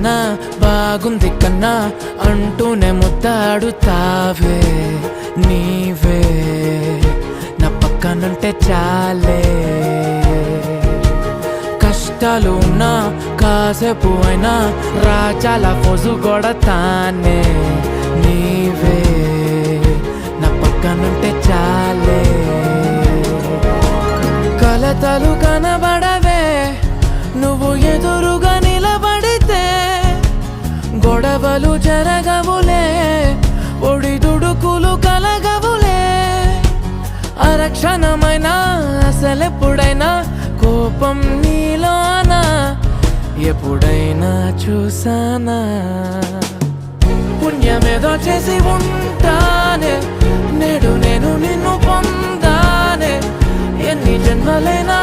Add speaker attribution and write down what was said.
Speaker 1: కన్నా బాగుంది కన్నా అంటూనే ముద్దాడుతావే నీవే నా పక్కనుంటే చాలే కష్టాలు ఉన్నా కాసేపు అయినా రాజాల ఫోజు కొడతానే నీవే నా పక్కనుంటే చాలే కలతలు కనబడవే నువ్వు ఎదురుగా నిలబడితే గొడవలు జరగవులే ఒడిదుడుకులు కలగవులే అరక్షణమైనా అసలెప్పుడైనా కోపం నీలోనా ఎప్పుడైనా చూసానా పుణ్యమేదో చేసి ఉంటానే నేడు నేను నిన్ను పొందానే ఎన్ని జన్మలైనా